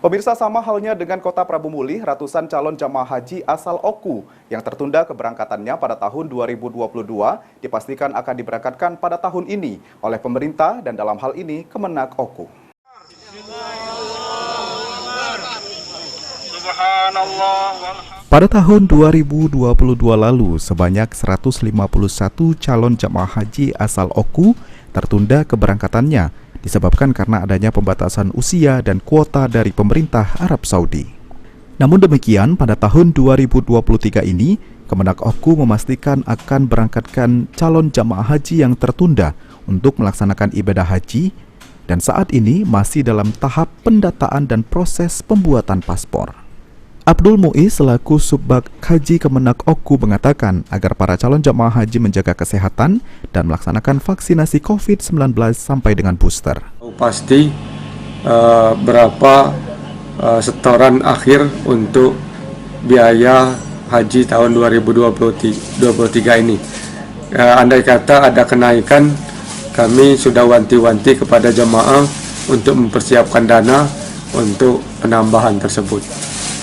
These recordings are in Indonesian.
Pemirsa, sama halnya dengan Kota Prabu Muli, ratusan calon jamaah haji asal Oku yang tertunda keberangkatannya pada tahun 2022 dipastikan akan diberangkatkan pada tahun ini oleh pemerintah dan dalam hal ini Kemenak Oku. Pada tahun 2022 lalu, sebanyak 151 calon jamaah haji asal Oku tertunda keberangkatannya disebabkan karena adanya pembatasan usia dan kuota dari pemerintah Arab Saudi. Namun demikian, pada tahun 2023 ini, Kemenak Oku memastikan akan berangkatkan calon jamaah haji yang tertunda untuk melaksanakan ibadah haji dan saat ini masih dalam tahap pendataan dan proses pembuatan paspor. Abdul Muiz selaku Subbag Haji Kemenak Oku mengatakan agar para calon jamaah haji menjaga kesehatan dan melaksanakan vaksinasi COVID-19 sampai dengan booster. Pasti berapa setoran akhir untuk biaya haji tahun 2023 ini. Andai kata ada kenaikan, kami sudah wanti-wanti kepada jamaah untuk mempersiapkan dana untuk penambahan tersebut.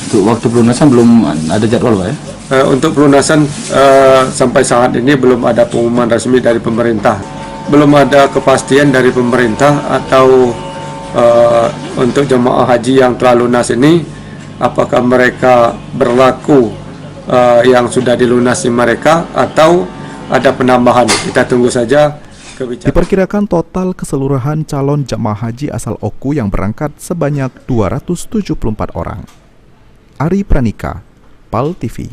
Untuk waktu pelunasan belum ada jadwal, Pak ya? Untuk pelunasan sampai saat ini belum ada pengumuman resmi dari pemerintah. Belum ada kepastian dari pemerintah atau untuk jemaah haji yang telah lunas ini, apakah mereka berlaku yang sudah dilunasi mereka atau ada penambahan. Kita tunggu saja kebijakan. Diperkirakan total keseluruhan calon jemaah haji asal Oku yang berangkat sebanyak 274 orang. Ari Pranika, PAL TV.